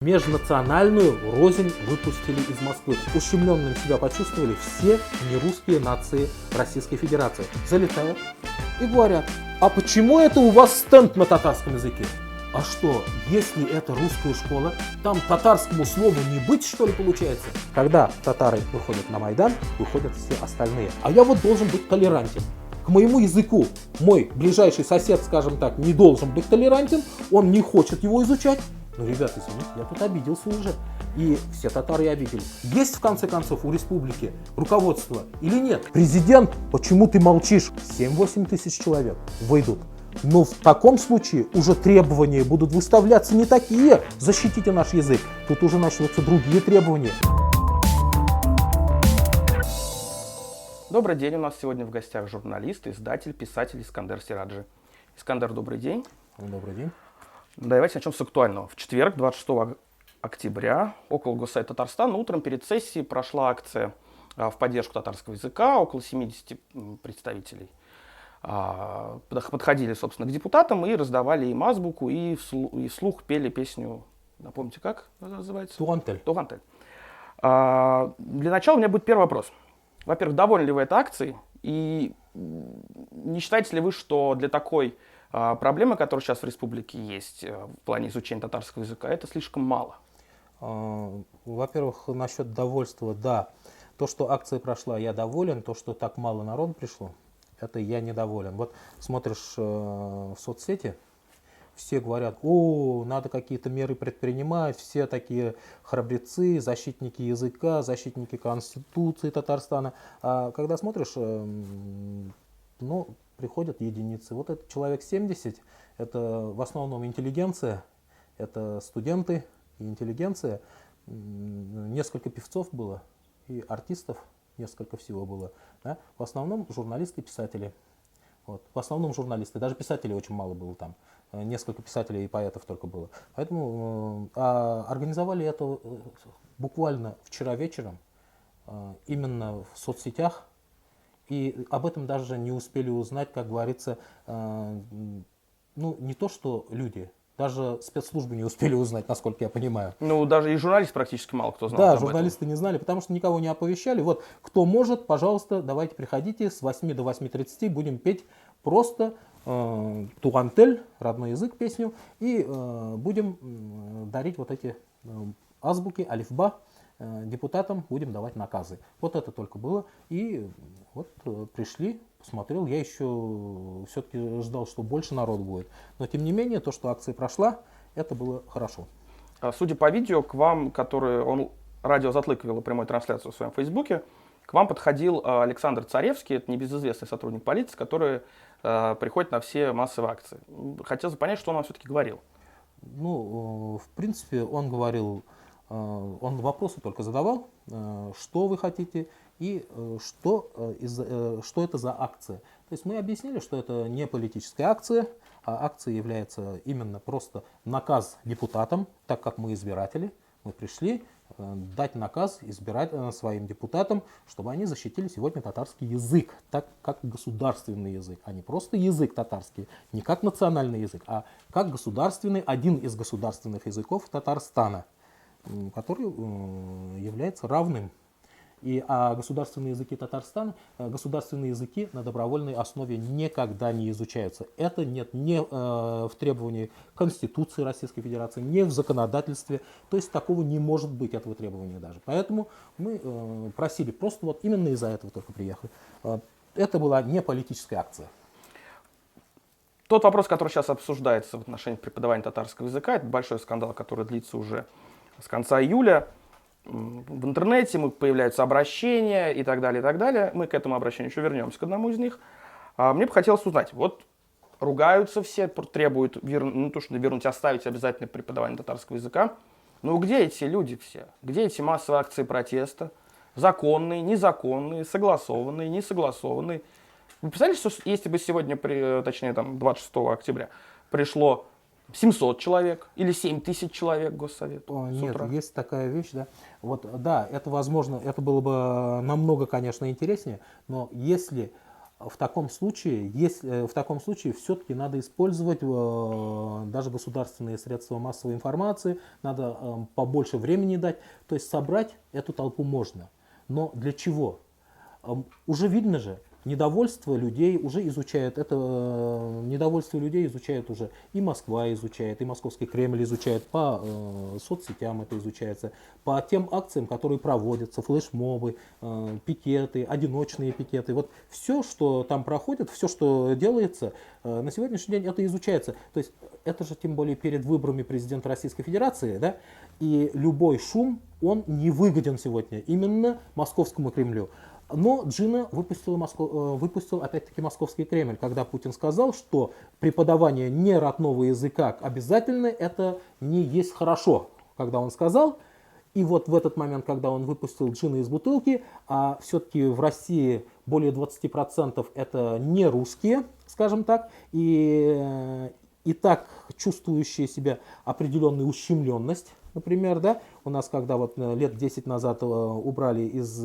Межнациональную рознь выпустили из Москвы. Ущемленными себя почувствовали все нерусские нации Российской Федерации. Залетают и говорят: а почему это у вас стенд на татарском языке? А что, если это русская школа, там татарскому слову не быть, что ли, получается? Когда татары выходят на Майдан, выходят все остальные. А я вот должен быть толерантен. К моему языку мой ближайший сосед, скажем так, не должен быть толерантен, он не хочет его изучать. Ну, ребята, извините, я тут обиделся уже. И все татары обидели. Есть, в конце концов, у республики руководство или нет? Президент, почему ты молчишь? 7-8 тысяч человек выйдут. Но в таком случае уже требования будут выставляться не такие. Защитите наш язык. Тут уже начнутся другие требования. Добрый день, у нас сегодня в гостях журналист, издатель, писатель Искандер Сираджи. Искандер, добрый день. Добрый день. Давайте начнем с актуального. В четверг, 26 октября, около Госсовета Татарстана утром перед сессией прошла акция в поддержку татарского языка. Около 70 представителей подходили, собственно, к депутатам и раздавали им азбуку, и вслух пели песню, напомните, как она называется? Тугантель. Тугантель. Для начала у меня будет первый вопрос. Во-первых, довольны ли вы этой акцией? И не считаете ли вы, что для такой проблемы, которая сейчас в республике есть в плане изучения татарского языка, это слишком мало? Во-первых, насчет довольства, да. То, что акция прошла, я доволен. То, что так мало народу пришло, это я недоволен. Вот смотришь в соцсети, все говорят: о, надо какие-то меры предпринимать, все такие храбрецы, защитники языка, защитники Конституции Татарстана. А когда смотришь, приходят единицы. Вот это человек 70, это в основном интеллигенция, это студенты и интеллигенция. Несколько певцов было и артистов, несколько всего было. Да? В основном журналисты и писатели. Вот. В основном журналисты, даже писателей очень мало было там. Несколько писателей и поэтов только было. Поэтому организовали это буквально вчера вечером, именно в соцсетях. И об этом даже не успели узнать, как говорится, не то что люди, даже спецслужбы не успели узнать, насколько я понимаю. Ну, даже и журналисты практически мало кто знал. Да, журналисты не знали, потому что никого не оповещали. Вот, кто может, пожалуйста, давайте приходите с 8 до 8:30, будем петь просто тугантель, родной язык, песню, и будем дарить вот эти азбуки, алифба, депутатам будем давать наказы. Вот это только было. И вот пришли, посмотрел. Я еще все-таки ждал, что больше народ будет. Но тем не менее, то, что акция прошла, это было хорошо. Судя по видео, к вам, радио Затлык вело прямую трансляцию в своем фейсбуке, к вам подходил Александр Царевский, это небезызвестный сотрудник полиции, который приходит на все массовые акции. Хотелось бы понять, что он вам все-таки говорил. В принципе, он говорил, он вопросы только задавал, что вы хотите и что это за акция. То есть мы объяснили, что это не политическая акция, а акция является именно просто наказ депутатам, так как мы избиратели. Мы пришли дать наказ своим депутатам, чтобы они защитили сегодня татарский язык, так как государственный язык, а не просто язык татарский, не как национальный язык, а как государственный, один из государственных языков Татарстана, который является равным. А государственные языки Татарстана, государственные языки на добровольной основе никогда не изучаются. Это нет ни в требовании Конституции Российской Федерации, ни в законодательстве. То есть такого не может быть, этого требования даже. Поэтому мы просили, просто вот именно из-за этого только приехали. Это была не политическая акция. Тот вопрос, который сейчас обсуждается в отношении преподавания татарского языка, это большой скандал, который длится уже с конца июля. В интернете появляются обращения и так далее, и так далее. Мы к этому обращению еще вернемся, к одному из них. Мне бы хотелось узнать, вот ругаются все, требуют вернуть, оставить обязательное преподавание татарского языка. Ну где эти люди все? Где эти массовые акции протеста? Законные, незаконные, согласованные, несогласованные. Вы представляете, что если бы сегодня, 26 октября, пришло 700 человек или 7 тысяч человек в Госсовет? Нет, есть такая вещь, да. Вот, да, это возможно, это было бы намного, конечно, интереснее, но если в таком случае, если, в таком случае все-таки надо использовать даже государственные средства массовой информации, надо побольше времени дать. То есть собрать эту толпу можно. Но для чего? Уже видно же, недовольство людей уже изучают, это недовольство людей изучают уже и Москва изучает, и Московский Кремль изучает, по соцсетям это изучается, по тем акциям, которые проводятся, флешмобы, пикеты, одиночные пикеты. Вот все, что там проходит, все, что делается, на сегодняшний день это изучается. То есть это же тем более перед выборами президента Российской Федерации, да, и любой шум, он не выгоден сегодня именно Московскому Кремлю. Но Джина выпустил опять-таки Московский Кремль, когда Путин сказал, что преподавание не родного языка обязательно, это не есть хорошо, когда он сказал. И вот в этот момент, когда он выпустил Джина из бутылки, а все-таки в России более 20% это не русские, скажем так, и так чувствующие себя определенную ущемленность, например, да, у нас когда вот лет 10 назад убрали из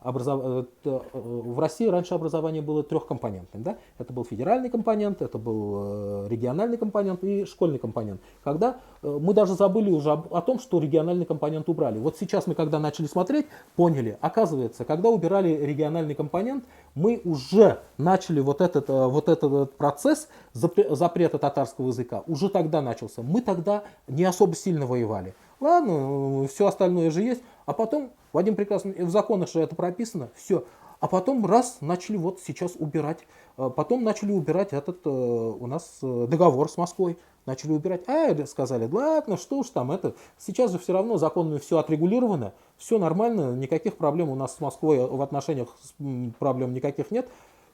в России раньше образование было трехкомпонентным. Да? Это был федеральный компонент, это был региональный компонент и школьный компонент. Когда мы даже забыли уже о том, что региональный компонент убрали. Вот сейчас мы, когда начали смотреть, поняли, оказывается, когда убирали региональный компонент, мы уже начали вот этот процесс запрета татарского языка. Уже тогда начался. Мы тогда не особо сильно воевали. Ладно, все остальное же есть. А потом, в один прекрасный, в законах же это прописано, все. А потом раз, начали вот сейчас убирать. Потом начали убирать этот у нас договор с Москвой. Начали убирать. Сказали, ладно, что уж там это. Сейчас же все равно законами все отрегулировано. Все нормально, никаких проблем у нас с Москвой в отношениях проблем никаких нет.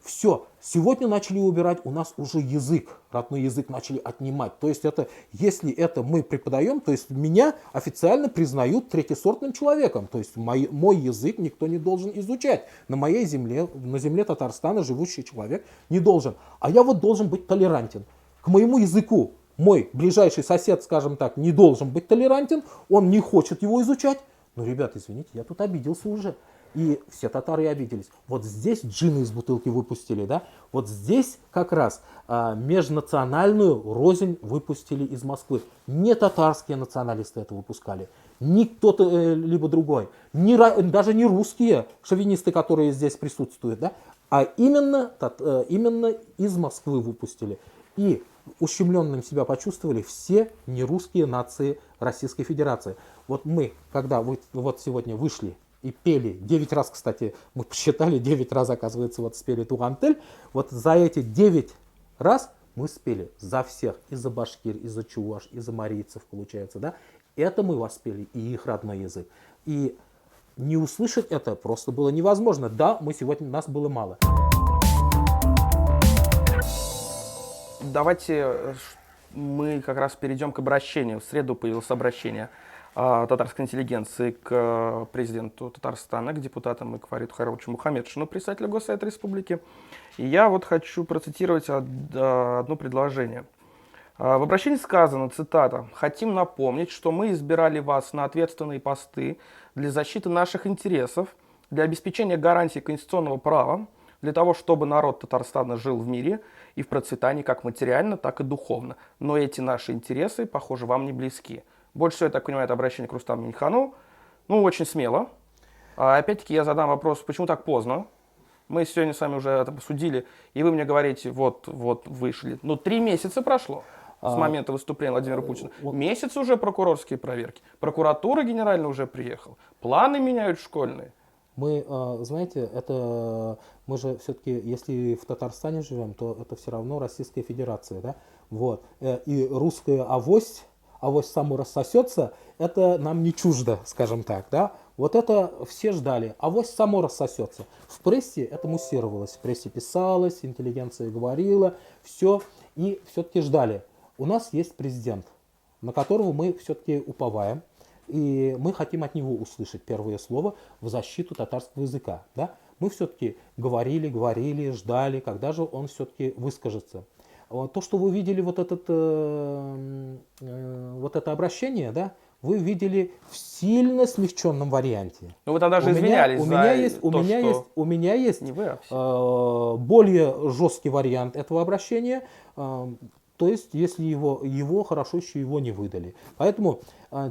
Все, сегодня начали убирать, у нас уже язык, родной язык начали отнимать. То есть это, если это мы преподаем, то есть меня официально признают третьесортным человеком. То есть мой язык никто не должен изучать. На моей земле, на земле Татарстана живущий человек не должен. А я вот должен быть толерантен. К моему языку мой ближайший сосед, скажем так, не должен быть толерантен, он не хочет его изучать. Ну, ребята, извините, я тут обиделся уже. И все татары обиделись. Вот здесь джины из бутылки выпустили, да? Вот здесь как раз межнациональную рознь выпустили из Москвы. Не татарские националисты это выпускали, ни кто-то либо другой, даже не русские шовинисты, которые здесь присутствуют, да? А именно из Москвы выпустили. И ущемленным себя почувствовали все нерусские нации Российской Федерации. Вот мы, когда вот сегодня вышли и пели, 9 раз, кстати, мы посчитали, 9 раз, оказывается, вот спели Тугантель. Вот за эти 9 раз мы спели за всех, и за башкир, и за чуваш, и за марийцев, получается, да. Это мы воспели, и их родной язык. И не услышать это просто было невозможно. Да, нас было мало. Давайте мы как раз перейдем к обращению. В среду появилось обращение татарской интеллигенции к президенту Татарстана, к депутатам и к Фариту Хайрулловичу Мухаммедшину, председателю Госсовета Республики. И я вот хочу процитировать одно предложение. В обращении сказано, цитата, «Хотим напомнить, что мы избирали вас на ответственные посты для защиты наших интересов, для обеспечения гарантий конституционного права, для того, чтобы народ Татарстана жил в мире и в процветании как материально, так и духовно. Но эти наши интересы, похоже, вам не близки». Больше всего, я так понимаю, это обращение к Рустаму Миннихану. Ну, очень смело. Опять-таки, я задам вопрос, почему так поздно? Мы сегодня с вами уже это обсудили, и вы мне говорите, вот вышли. Ну, 3 месяца прошло с момента выступления Владимира Путина. Месяц уже прокурорские проверки. Прокуратура генеральная уже приехала. Планы меняют школьные. Мы, знаете, мы же все-таки, если в Татарстане живем, то это все равно Российская Федерация, да? Вот. И русская авось само рассосется, это нам не чуждо, скажем так, да? Вот это все ждали, авось само рассосется. В прессе это муссировалось, в прессе писалось, интеллигенция говорила, все, и все-таки ждали. У нас есть президент, на которого мы все-таки уповаем, и мы хотим от него услышать первое слово в защиту татарского языка, да? Мы все-таки говорили, ждали, когда же он все-таки выскажется. То, что вы видели вот это обращение, да, вы видели в сильно смягченном варианте. Ну, вы тогда же извинялись у за меня есть, то, что... у меня есть Не вы, а все. более жесткий вариант этого обращения. То есть, если его хорошо еще его не выдали. Поэтому,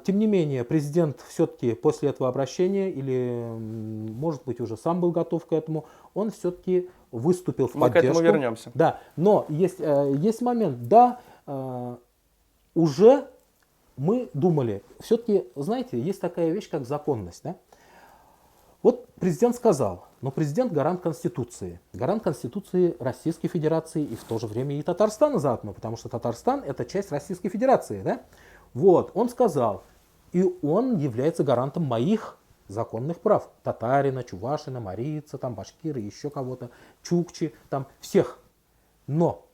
тем не менее, президент все-таки после этого обращения, или, может быть, уже сам был готов к этому, он все-таки выступил в поддержку. Мы к этому вернемся. Да, но есть момент, да, уже мы думали, все-таки, знаете, есть такая вещь, как законность, да? Вот президент сказал, но президент гарант Конституции Российской Федерации и в то же время и Татарстана заодно, потому что Татарстан это часть Российской Федерации, да? Вот, он сказал, и он является гарантом моих законных прав. Татарина, Чувашина, Марийца, там, башкиры, еще кого-то, чукчи, там, всех. Но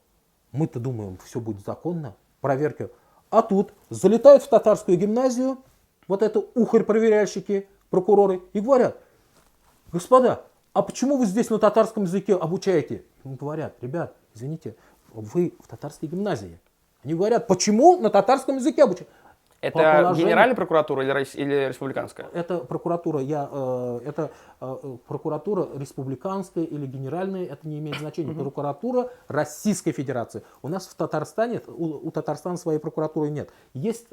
мы-то думаем, все будет законно, проверки. А тут залетают в татарскую гимназию, вот это ухарь-проверяльщики, прокуроры, и говорят, господа, а почему вы здесь на татарском языке обучаете? Им говорят, ребят, извините, вы в татарской гимназии. Они говорят, почему на татарском языке обучаете? Это Генеральная прокуратура или республиканская? Это прокуратура, прокуратура республиканская или генеральная, это не имеет значения. Прокуратура Российской Федерации. У нас в Татарстане, у Татарстана своей прокуратуры нет. Есть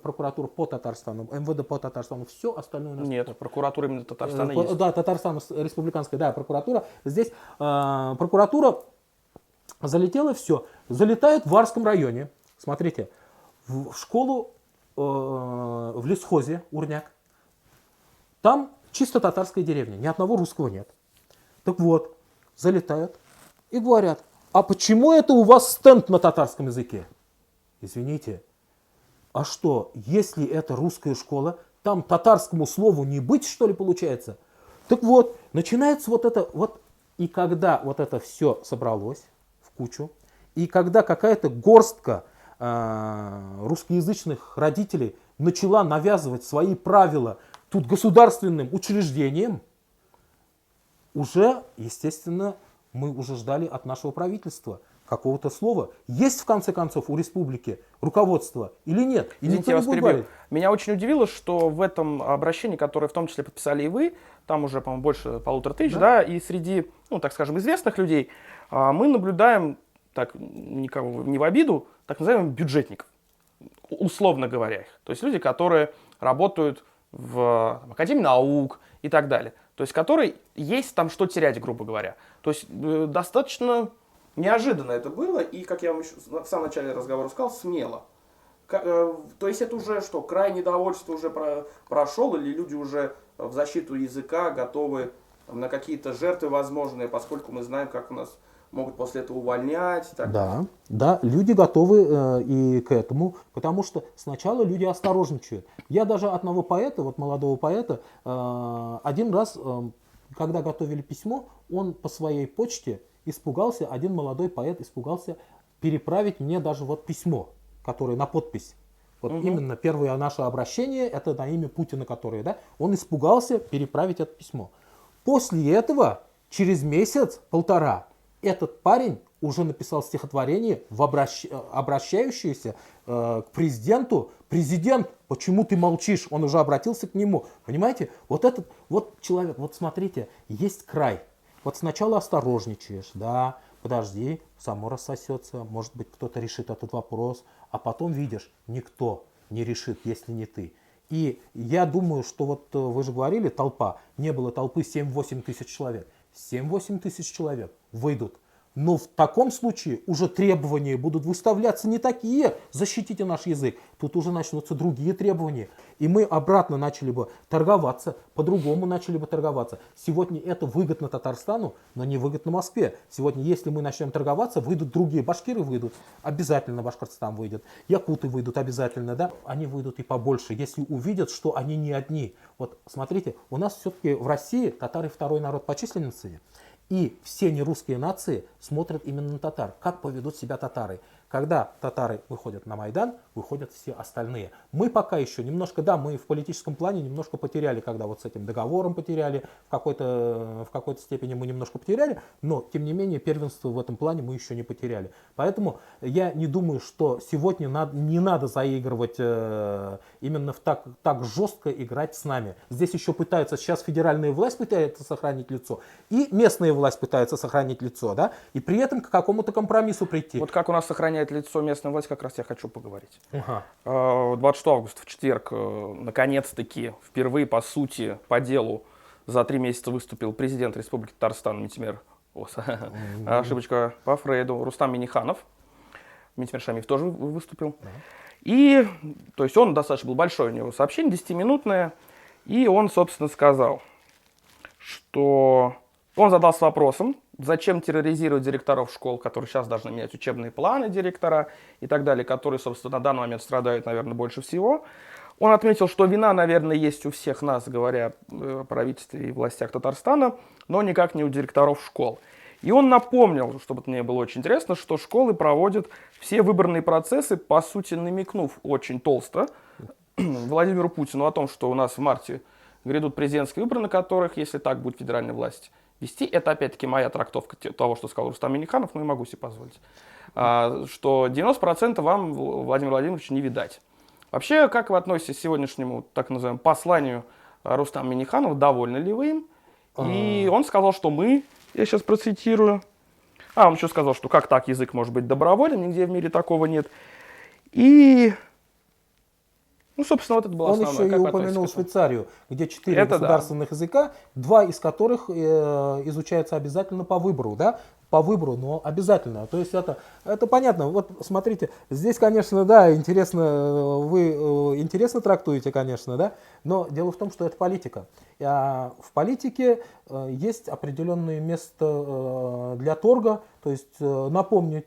прокуратура по Татарстану, МВД по Татарстану, все остальное у нас. Нет, прокуратура именно Татарстана есть. Да, Татарстан, республиканская, да, прокуратура. Здесь прокуратура залетела, все. Залетает в Варском районе. Смотрите, в школу в лесхозе Урняк. Там чисто татарская деревня, ни одного русского нет. Так вот, залетают и говорят, а почему это у вас стенд на татарском языке? Извините, а что, если это русская школа, там татарскому слову не быть, что ли, получается? Так вот, начинается вот это, вот, и когда вот это все собралось в кучу, и когда какая-то горстка русскоязычных родителей начала навязывать свои правила тут государственным учреждениям, уже, естественно, мы уже ждали от нашего правительства какого-то слова. Есть, в конце концов, у республики руководство или нет? Или Извините, я вас перебью. Меня очень удивило, что в этом обращении, которое в том числе подписали и вы, там уже, по-моему, больше 1500, да, и среди, ну, так скажем, известных людей, мы наблюдаем, так, никого не в обиду, так называемых бюджетников, условно говоря их. То есть люди, которые работают в Академии наук и так далее. То есть которые есть там что терять, грубо говоря. То есть достаточно неожиданно это было и, как я вам еще в самом начале разговора сказал, смело. То есть это уже что, край недовольства уже прошел, или люди уже в защиту языка готовы на какие-то жертвы возможные, поскольку мы знаем, как у нас могут после этого увольнять. Так. Да, люди готовы и к этому, потому что сначала люди осторожничают. Я даже одного поэта, вот молодого поэта, один раз, когда готовили письмо, он по своей почте испугался, один молодой поэт испугался переправить мне даже вот письмо, которое на подпись. Вот именно первое наше обращение, это на имя Путина, которое, да, он испугался переправить это письмо. После этого, через месяц-полтора, этот парень уже написал стихотворение, обращающееся к президенту. Президент, почему ты молчишь? Он уже обратился к нему. Понимаете? Вот этот вот человек, вот смотрите, есть край. Вот сначала осторожничаешь, да, подожди, само рассосется, может быть, кто-то решит этот вопрос, а потом видишь, никто не решит, если не ты. И я думаю, что вот вы же говорили, толпа, не было толпы 7-8 тысяч человек. 7-8 тысяч человек выйдут. Но в таком случае уже требования будут выставляться не такие, защитите наш язык. Тут уже начнутся другие требования. И мы обратно начали бы торговаться, по-другому начали бы торговаться. Сегодня это выгодно Татарстану, но не выгодно Москве. Сегодня, если мы начнем торговаться, выйдут другие, башкиры выйдут, обязательно Башкортостан выйдет, якуты выйдут обязательно, да, они выйдут и побольше, если увидят, что они не одни. Вот смотрите, у нас все-таки в России татары второй народ по численности. И все нерусские нации смотрят именно на татар. Как поведут себя татары. Когда татары выходят на Майдан, выходят все остальные. Мы пока еще немножко, да, мы в политическом плане немножко потеряли, когда вот с этим договором потеряли, в какой-то степени мы немножко потеряли, но тем не менее первенство в этом плане мы еще не потеряли. Поэтому я не думаю, что сегодня не надо заигрывать именно так жестко играть с нами. Здесь еще пытаются, сейчас федеральная власть пытается сохранить лицо, и местная власть пытается сохранить лицо, да, и при этом к какому-то компромиссу прийти. Вот как у нас сохраняет лицо местная власть, как раз я хочу поговорить. Ага. 26 августа, в четверг, наконец-таки, впервые, по сути, по делу, за 3 месяца выступил президент Республики Татарстан Митимер, ошибочка по Фрейду, Рустам Минниханов. Митимер Шамиев тоже выступил. И, то есть он достаточно был большое у него сообщение, 10-минутное, и он, собственно, сказал, что он задался вопросом, зачем терроризировать директоров школ, которые сейчас должны менять учебные планы директора и так далее, которые, собственно, на данный момент страдают, наверное, больше всего. Он отметил, что вина, наверное, есть у всех нас, говоря о правительстве и властях Татарстана, но никак не у директоров школ. И он напомнил, чтобы мне было очень интересно, что школы проводят все выборные процессы, по сути, намекнув очень толсто Владимиру Путину о том, что у нас в марте грядут президентские выборы, на которых, если так будет федеральная власть вести, это опять-таки моя трактовка того, что сказал Рустам Минниханов, но и могу себе позволить, что 90% вам, Владимир Владимирович, не видать. Вообще, как вы относитесь к сегодняшнему, так называемому, посланию Рустама Минниханова, довольны ли вы им? И он сказал, что мы, я сейчас процитирую, он еще сказал, что как так язык может быть добровольным, нигде в мире такого нет. И, собственно, вот это было Он основное. еще и упомянул Швейцарию, где 4 государственных языка, 2 из которых изучаются обязательно по выбору, да? По выбору, но обязательно. То есть это понятно. Вот смотрите, здесь, конечно, да, интересно, вы интересно трактуете, конечно, да, но дело в том, что это политика. В политике есть определенное место для торга, то есть напомнить,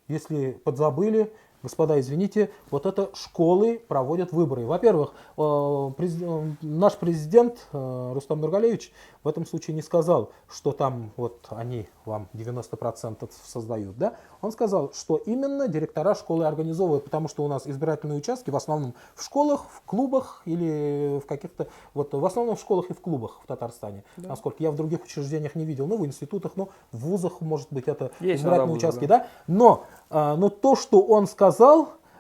если подзабыли, господа, извините, вот это школы проводят выборы. Во-первых, наш президент Рустам Нургалевич в этом случае не сказал, что там вот они вам 90% создают. Да? Он сказал, что именно директора школы организовывают, потому что у нас избирательные участки в основном в школах, в клубах или в каких-то, вот в основном в школах и в клубах в Татарстане. Да. Насколько я в других учреждениях не видел, в институтах, в вузах, может быть, это есть избирательные участки. Да? Но то, что он сказал,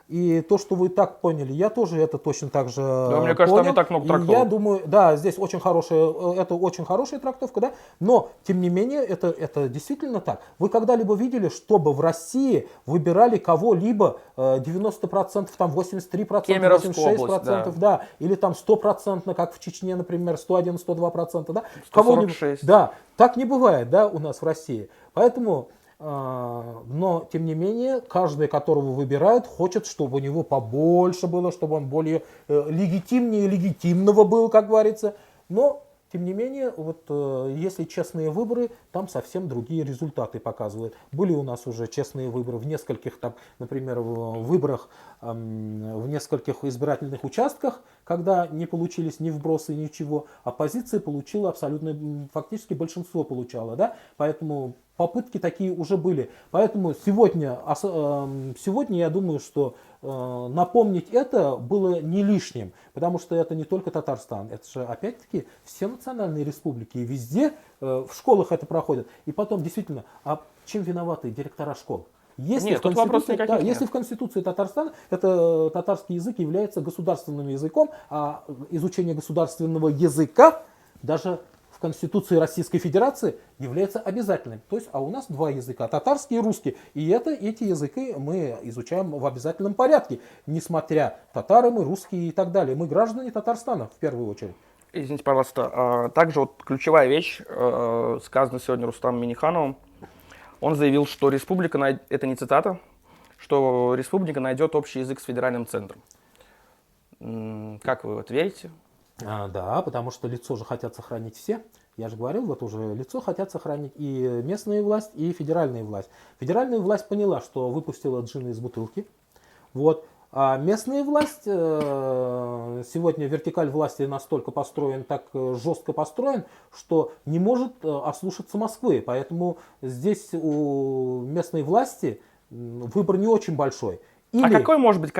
и то, что вы так поняли, я тоже это точно так же мне кажется, понял. там не так много трактовок. Я думаю, да, здесь очень хорошая трактовка, да, но, тем не менее, это действительно так. Вы когда-либо видели, чтобы в России выбирали кого-либо 90%, там 83%, Кемеровская 86%, область, да, или там 100%, как в Чечне, например, 101-102%, да, 146. Да, так не бывает, да, у нас в России. Поэтому... Но, тем не менее, каждый, которого выбирают, хочет, чтобы у него побольше было, чтобы он более легитимнее легитимного был, как говорится. Но, тем не менее, вот если честные выборы, там совсем другие результаты показывают. Были у нас уже честные выборы в нескольких, там, например, выборах в нескольких избирательных участках, когда не получились ни вбросы, ничего. Оппозиция получила абсолютно, фактически большинство получала, да, поэтому... Попытки такие уже были. Поэтому сегодня я думаю, что напомнить это было не лишним. Потому что это не только Татарстан. Это же опять-таки все национальные республики. И везде в школах это проходит. И потом действительно, а чем виноваты директора школ? Если в Конституции Татарстана татарский язык является государственным языком, а изучение государственного языка даже в Конституции Российской Федерации является обязательным. То есть, а у нас 2 языка, татарский и русский. И эти языки мы изучаем в обязательном порядке. Несмотря татары мы, русские и так далее. Мы граждане Татарстана в первую очередь. Извините, пожалуйста. Также вот ключевая вещь, сказанная сегодня Рустамом Миннихановым. Он заявил, что республика, это не цитата, что республика найдет общий язык с федеральным центром. Как вы вот верите? Да, потому что лицо же хотят сохранить все. Я же говорил, вот уже лицо хотят сохранить и местная власть, и федеральная власть. Федеральная власть поняла, что выпустила джина из бутылки. Вот. А местная власть, сегодня вертикаль власти настолько построен, так жестко построен, что не может ослушаться Москвы. Поэтому здесь у местной власти выбор не очень большой. А какой может быть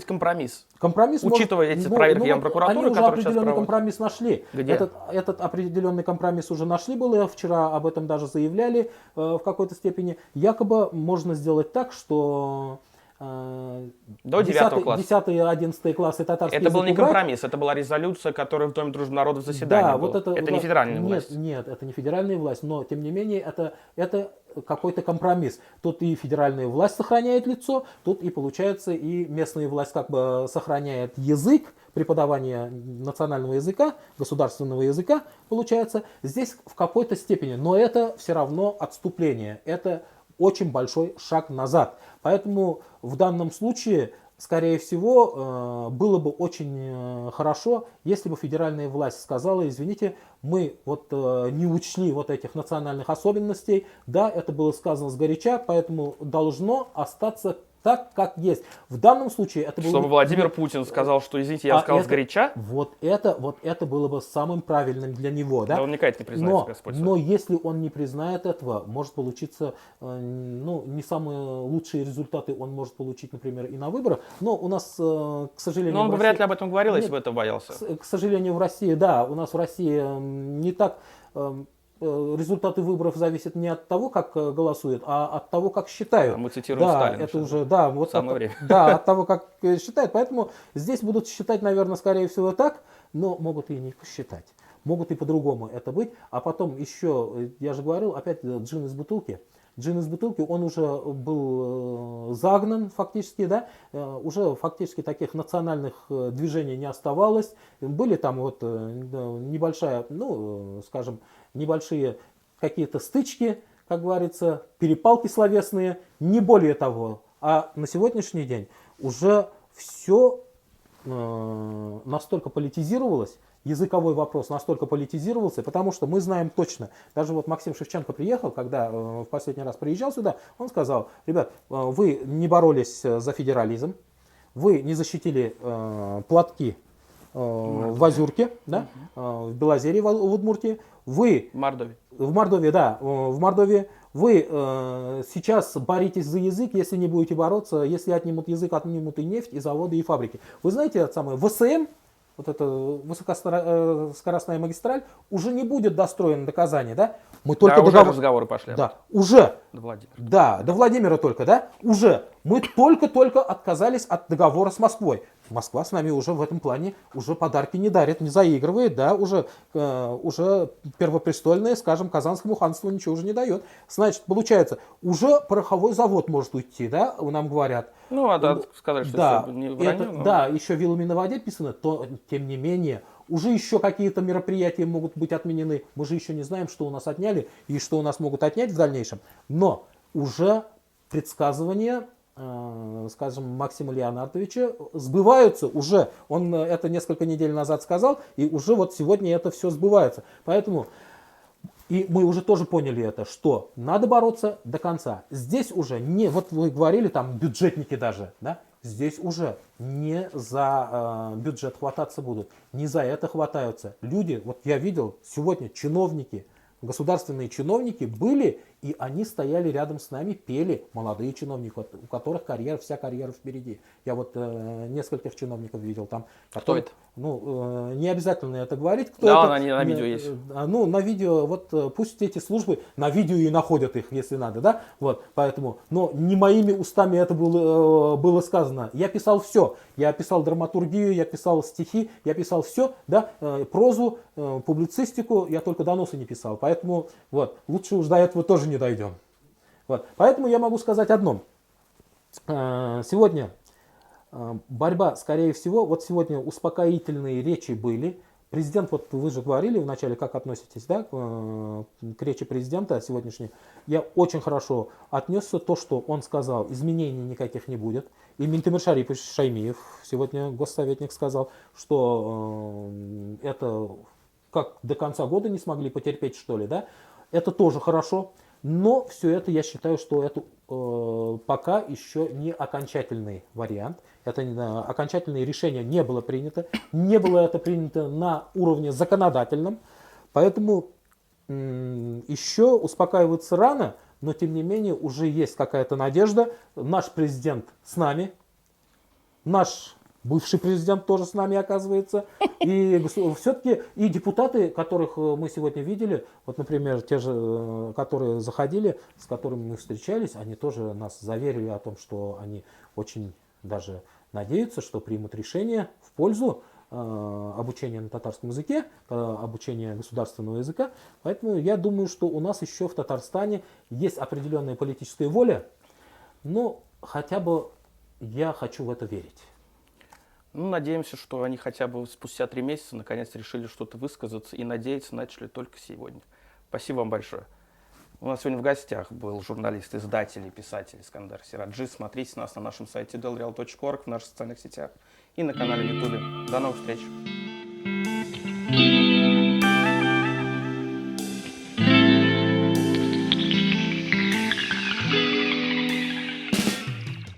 компромисс? Компромисс Учитывая эти проверки Генпрокуратуры, они уже которые сейчас определенный проводят. компромисс нашли. Где? Этот определенный компромисс уже нашли было. Вчера об этом даже заявляли в какой-то степени. Якобы можно сделать так, что До 9 класса. 10 и 11 классы татарский Это был язык не убрать. компромисс, это была резолюция, которая в Доме дружбы народов заседания Да, была. вот Это не федеральная власть. Нет, это не федеральная власть, но тем не менее это какой-то компромисс. Тут и федеральная власть сохраняет лицо, тут и получается и местная власть как бы сохраняет язык, преподавание национального языка, государственного языка, получается, здесь в какой-то степени, но это все равно отступление, это очень большой шаг назад. Поэтому в данном случае, скорее всего, было бы очень хорошо, если бы федеральная власть сказала: извините, мы вот не учли вот этих национальных особенностей, да, это было сказано сгоряча, поэтому должно остаться так, как есть. В данном случае это было... Чтобы Владимир Путин сказал, что, извините, я сказал сгоряча? Вот это было бы самым правильным для него. Да? Да он никак не признает Господь. Но если он не признает этого, может получиться не самые лучшие результаты он может получить, например, и на выборах. Но у нас, к сожалению... Но он бы вряд ли об этом говорил, Нет, если бы этого боялся. К сожалению, в России, да, у нас в России не так... Результаты выборов зависят не от того, как голосуют, а от того, как считают. А мы цитируем да, Сталина. Это уже, да, вот самое время. Да, от того, как считают. Поэтому здесь будут считать, наверное, скорее всего так, но могут и не посчитать. Могут и по-другому это быть. А потом еще, я же говорил, опять джин из бутылки. Джин из бутылки, он уже был загнан фактически, да, уже фактически таких национальных движений не оставалось. Были там вот небольшая, скажем, небольшие какие-то стычки, как говорится, перепалки словесные, не более того. А на сегодняшний день уже все настолько политизировалось, языковой вопрос настолько политизировался, потому что мы знаем точно, даже вот Максим Шевченко приехал, когда в последний раз приезжал сюда, он сказал: ребят, вы не боролись за федерализм, вы не защитили платки в Озюрке, да, в Белозере, в Удмуртии, вы... В Мордовии. В Мордовии, да, в Мордовии. Вы сейчас боритесь за язык, если не будете бороться, если отнимут язык, отнимут и нефть, и заводы, и фабрики. Вы знаете, это самое, ВСМ, вот эта высокоскоростная магистраль, уже не будет достроена до Казани, да? Мы только уже разговоры пошли. Да, уже. До Владимира. Да, до Владимира только, да? Уже. Мы только-только отказались от договора с Москвой. Москва с нами уже в этом плане уже подарки не дарит, не заигрывает, да, уже первопрестольное, скажем, Казанскому ханству ничего уже не дает. Значит, получается, уже пороховой завод может уйти, да, нам говорят. Ну, а сказать, что да, это не вранье. Да, еще вилами на воде писано, то, тем не менее, уже еще какие-то мероприятия могут быть отменены. Мы же еще не знаем, что у нас отняли и что у нас могут отнять в дальнейшем. Но уже предсказывания, скажем, Максима Леонардовича сбываются уже. Он это несколько недель назад сказал, и уже вот сегодня это все сбывается. Поэтому и мы уже тоже поняли это, что надо бороться до конца. Здесь уже не, вот вы говорили, там бюджетники даже, да, здесь уже не за бюджет хвататься будут, не за это хватаются. Люди, вот я видел сегодня чиновники, государственные чиновники были, и они стояли рядом с нами, пели, молодые чиновники, у которых вся карьера впереди. Я вот нескольких чиновников видел там. Кто это? Не обязательно это говорить, кто да, это. Они на видео есть. На видео, вот пусть эти службы на видео и находят их, если надо, да, вот, поэтому, но не моими устами это было сказано. Я писал все, я писал драматургию, я писал стихи, я писал все, да, прозу, публицистику, я только доносы не писал, поэтому, вот, лучше уж до этого тоже не дойдем. Вот, поэтому я могу сказать одно. Сегодня борьба, скорее всего, вот сегодня успокоительные речи были. Президент, вот вы же говорили вначале, как относитесь, да, к речи президента сегодняшней. Я очень хорошо отнесся то, что он сказал, изменений никаких не будет. И Минтимир Шарипович Шаймиев, сегодня госсоветник, сказал, что это как до конца года не смогли потерпеть, что ли, да. Это тоже хорошо. Но все это, я считаю, что это пока еще не окончательный вариант. Это окончательное решение не было принято. Не было это принято на уровне законодательном. Поэтому еще успокаиваться рано, но тем не менее уже есть какая-то надежда. Наш президент с нами. наш бывший президент тоже с нами оказывается. И все-таки и депутаты, которых мы сегодня видели, вот, например, те же, которые заходили, с которыми мы встречались, они тоже нас заверили о том, что они очень даже надеются, что примут решение в пользу обучения на татарском языке, обучения государственного языка. Поэтому я думаю, что у нас еще в Татарстане есть определенная политическая воля, но хотя бы я хочу в это верить. Ну, надеемся, что они хотя бы спустя 3 месяца наконец решили что-то высказаться и надеяться начали только сегодня. Спасибо вам большое. У нас сегодня в гостях был журналист, издатель и писатель Искандар Сираджи. Смотрите нас на нашем сайте delreal.org, в наших социальных сетях и на канале YouTube. До новых встреч!